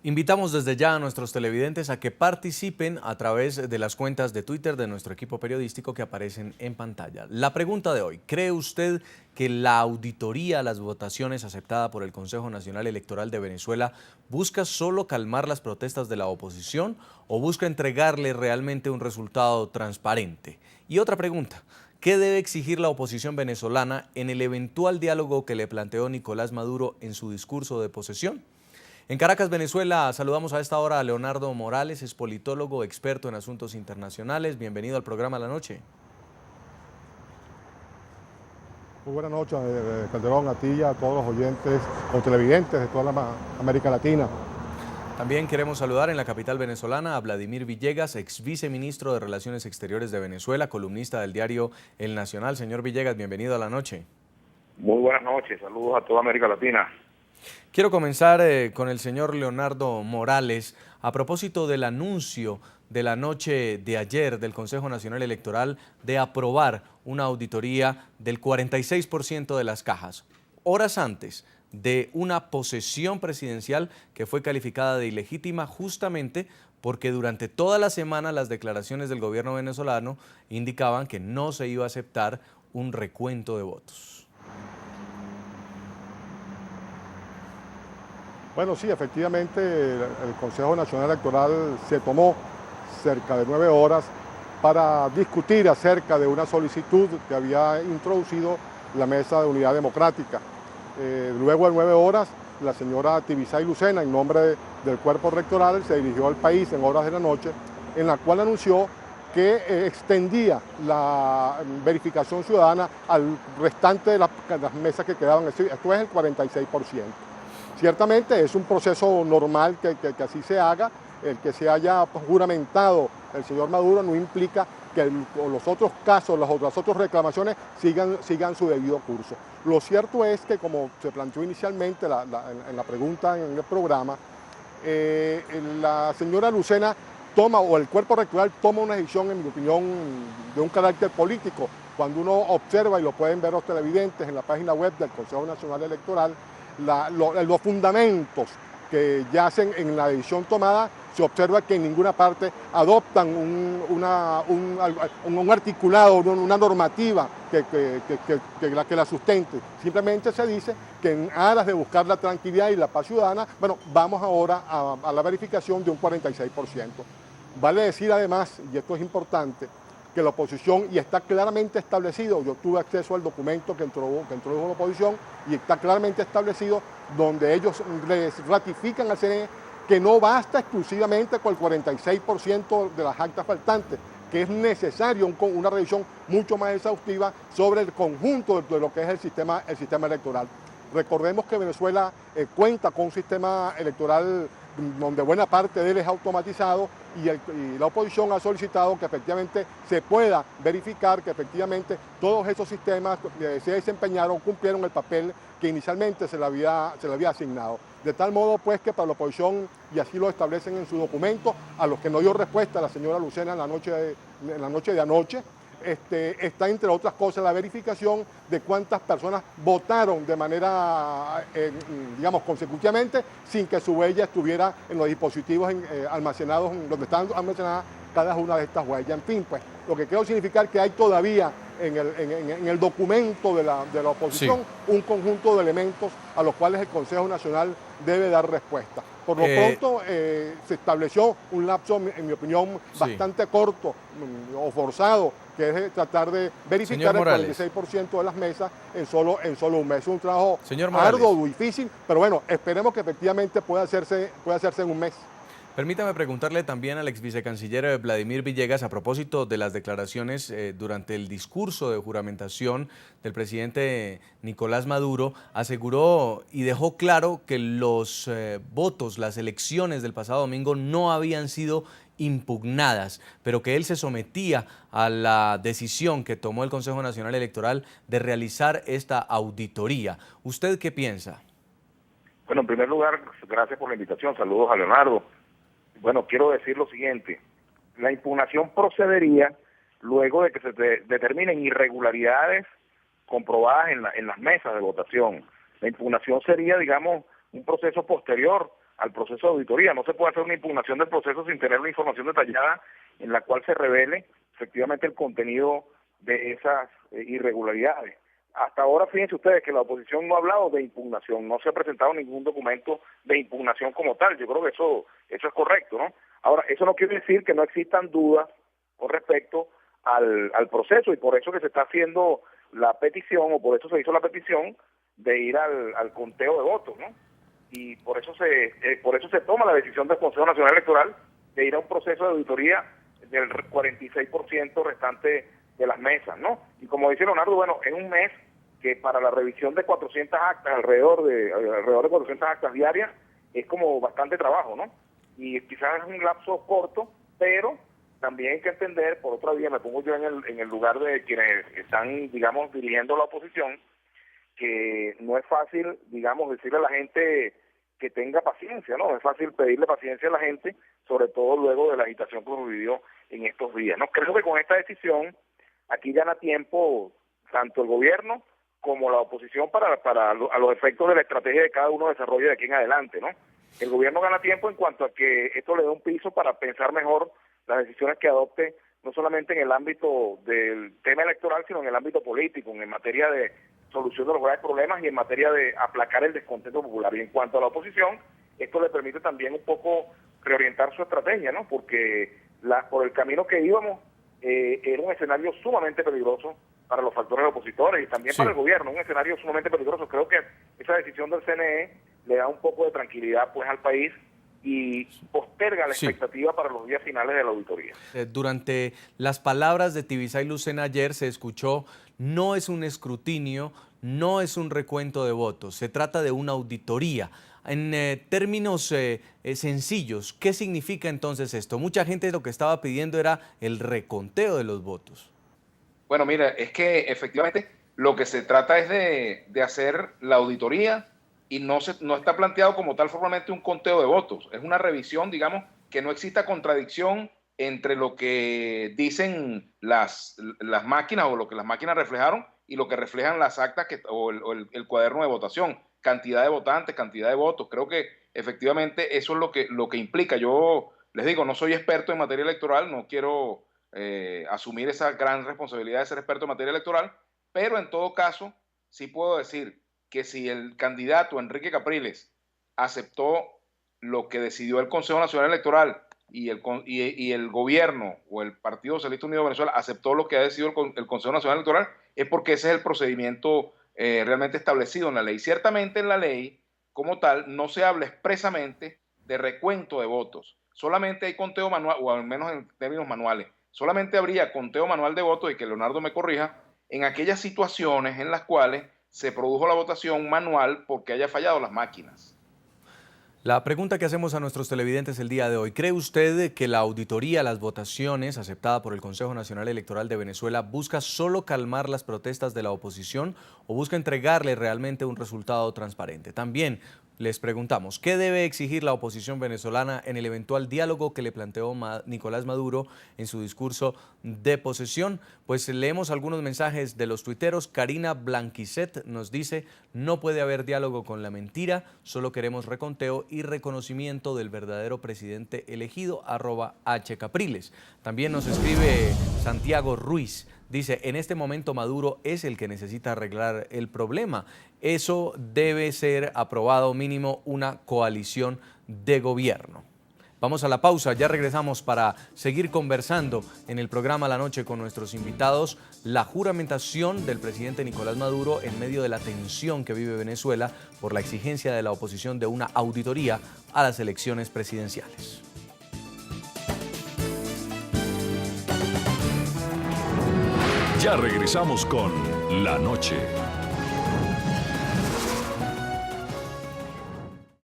Invitamos desde ya a nuestros televidentes a que participen a través de las cuentas de Twitter de nuestro equipo periodístico que aparecen en pantalla. La pregunta de hoy: ¿cree usted que la auditoría a las votaciones aceptada por el Consejo Nacional Electoral de Venezuela busca solo calmar las protestas de la oposición o busca entregarle realmente un resultado transparente? Y otra pregunta: ¿qué debe exigir la oposición venezolana en el eventual diálogo que le planteó Nicolás Maduro en su discurso de posesión? En Caracas, Venezuela, saludamos a esta hora a Leonardo Morales, es politólogo, experto en asuntos internacionales. Bienvenido al programa La Noche. Muy buenas noches, Calderón, a ti y a todos los oyentes o televidentes de toda América Latina. También queremos saludar en la capital venezolana a Vladimir Villegas, ex viceministro de Relaciones Exteriores de Venezuela, columnista del diario El Nacional. Señor Villegas, bienvenido a La Noche. Muy buenas noches, saludos a toda América Latina. Quiero comenzar con el señor Leonardo Morales a propósito del anuncio de la noche de ayer del Consejo Nacional Electoral de aprobar una auditoría del 46% de las cajas, horas antes de una posesión presidencial que fue calificada de ilegítima justamente porque durante toda la semana las declaraciones del gobierno venezolano indicaban que no se iba a aceptar un recuento de votos. Bueno, sí, efectivamente el Consejo Nacional Electoral se tomó cerca de 9 horas para discutir acerca de una solicitud que había introducido la Mesa de Unidad Democrática. Luego de 9 horas, la señora Tibisay Lucena, en nombre del cuerpo rectoral, se dirigió al país en horas de la noche, en la cual anunció que extendía la verificación ciudadana al restante de las mesas que quedaban. Esto es el 46%. Ciertamente es un proceso normal que así se haga. El que se haya juramentado el señor Maduro no implica que los otros casos, las otras reclamaciones sigan su debido curso. Lo cierto es que, como se planteó inicialmente en la pregunta en el programa, la señora Lucena toma, o el cuerpo rectoral toma una decisión, en mi opinión, de un carácter político. Cuando uno observa, y lo pueden ver los televidentes en la página web del Consejo Nacional Electoral, los fundamentos que yacen en la decisión tomada, se observa que en ninguna parte adoptan un articulado, una normativa que la sustente. Simplemente se dice que en aras de buscar la tranquilidad y la paz ciudadana, bueno, vamos ahora a la verificación de un 46%. Vale decir además, y esto es importante, que la oposición, y está claramente establecido, yo tuve acceso al documento que introdujo la oposición, y está claramente establecido donde ellos les ratifican al CNE que no basta exclusivamente con el 46% de las actas faltantes, que es necesario una revisión mucho más exhaustiva sobre el conjunto de lo que es el sistema electoral. Recordemos que Venezuela cuenta con un sistema electoral donde buena parte de él es automatizado, y la oposición ha solicitado que efectivamente se pueda verificar que efectivamente todos esos sistemas se desempeñaron, cumplieron el papel que inicialmente se le había asignado. De tal modo pues que para la oposición, y así lo establecen en su documento, a los que no dio respuesta la señora Lucena en la noche de anoche, está entre otras cosas la verificación de cuántas personas votaron de manera, digamos, consecutivamente, sin que su huella estuviera en los dispositivos almacenados, donde están almacenadas cada una de estas huellas. En fin, pues, lo que quiero significar que hay todavía en el documento de la oposición un conjunto de elementos a los cuales el Consejo Nacional debe dar respuesta. Por lo pronto, se estableció un lapso, en mi opinión, bastante corto o forzado, que es tratar de verificar el 46% de las mesas en solo un mes. Es un trabajo arduo, difícil, pero bueno, esperemos que efectivamente pueda hacerse en un mes. Permítame preguntarle también al ex vicecanciller Vladimir Villegas a propósito de las declaraciones durante el discurso de juramentación del presidente Nicolás Maduro. Aseguró y dejó claro que los votos, las elecciones del pasado domingo no habían sido impugnadas, pero que él se sometía a la decisión que tomó el Consejo Nacional Electoral de realizar esta auditoría. ¿Usted qué piensa? Bueno, en primer lugar, gracias por la invitación. Saludos a Leonardo. Bueno, quiero decir lo siguiente: la impugnación procedería luego de que se determinen irregularidades comprobadas en las mesas de votación. La impugnación sería, digamos, un proceso posterior al proceso de auditoría. No se puede hacer una impugnación del proceso sin tener una información detallada en la cual se revele efectivamente el contenido de esas irregularidades. Hasta ahora, fíjense ustedes que la oposición no ha hablado de impugnación, no se ha presentado ningún documento de impugnación como tal. Yo creo que eso es correcto, ¿no? Ahora, eso no quiere decir que no existan dudas con respecto al proceso, y por eso que se está haciendo la petición, o por eso se hizo la petición de ir al conteo de votos, ¿no? Y por eso se toma la decisión del Consejo Nacional Electoral de ir a un proceso de auditoría del 46% restante de las mesas, ¿no? Y como dice Leonardo, bueno, es un mes que para la revisión de 400 actas, alrededor de 400 actas diarias, es como bastante trabajo, ¿no? Y quizás es un lapso corto, pero también hay que entender, por otra vía, me pongo yo en el lugar de quienes están, digamos, dirigiendo la oposición, que no es fácil, digamos, decirle a la gente que tenga paciencia, ¿no? Es fácil pedirle paciencia a la gente, sobre todo luego de la agitación que hemos vivido en estos días, ¿no? Creo que con esta decisión, aquí gana tiempo tanto el gobierno como la oposición a los efectos de la estrategia de cada uno desarrolle de aquí en adelante, ¿no? El gobierno gana tiempo en cuanto a que esto le dé un piso para pensar mejor las decisiones que adopte, no solamente en el ámbito del tema electoral, sino en el ámbito político, en materia de solución de los graves problemas y en materia de aplacar el descontento popular. Y en cuanto a la oposición, esto le permite también un poco reorientar su estrategia, ¿no? Porque por el camino que íbamos era un escenario sumamente peligroso para los factores opositores y también para el gobierno, un escenario sumamente peligroso. Creo que esa decisión del CNE le da un poco de tranquilidad pues al país y posterga la expectativa para los días finales de la auditoría. Durante las palabras de Tibisay Lucena ayer se escuchó: no es un escrutinio, no es un recuento de votos, se trata de una auditoría. En términos sencillos, ¿qué significa entonces esto? Mucha gente lo que estaba pidiendo era el reconteo de los votos. Bueno, mira, es que efectivamente lo que se trata es de hacer la auditoría y no está planteado como tal formalmente un conteo de votos. Es una revisión, digamos, que no exista contradicción entre lo que dicen las máquinas o lo que las máquinas reflejaron y lo que reflejan las actas o el cuaderno de votación. Cantidad de votantes, cantidad de votos. Creo que efectivamente eso es lo que implica. Yo les digo, no soy experto en materia electoral, no quiero asumir esa gran responsabilidad de ser experto en materia electoral, pero en todo caso sí puedo decir que si el candidato Enrique Capriles aceptó lo que decidió el Consejo Nacional Electoral y el gobierno o el Partido Socialista Unido de Venezuela aceptó lo que ha decidido el Consejo Nacional Electoral, es porque ese es el procedimiento realmente establecido en la ley. Ciertamente en la ley como tal no se habla expresamente de recuento de votos, solamente hay conteo manual, o al menos en términos manuales, solamente habría conteo manual de votos, y que Leonardo me corrija, en aquellas situaciones en las cuales se produjo la votación manual porque haya fallado las máquinas. La pregunta que hacemos a nuestros televidentes el día de hoy: ¿cree usted que la auditoría a las votaciones aceptada por el Consejo Nacional Electoral de Venezuela busca solo calmar las protestas de la oposición o busca entregarle realmente un resultado transparente? También les preguntamos, ¿qué debe exigir la oposición venezolana en el eventual diálogo que le planteó Nicolás Maduro en su discurso de posesión? Pues leemos algunos mensajes de los tuiteros. Karina Blanquicet nos dice: no puede haber diálogo con la mentira, solo queremos reconteo y reconocimiento del verdadero presidente elegido, @hcapriles. También nos escribe Santiago Ruiz. Dice: en este momento Maduro es el que necesita arreglar el problema. Eso debe ser aprobado, mínimo una coalición de gobierno. Vamos a la pausa, ya regresamos para seguir conversando en el programa La Noche con nuestros invitados. La juramentación del presidente Nicolás Maduro en medio de la tensión que vive Venezuela por la exigencia de la oposición de una auditoría a las elecciones presidenciales. Ya regresamos con La Noche.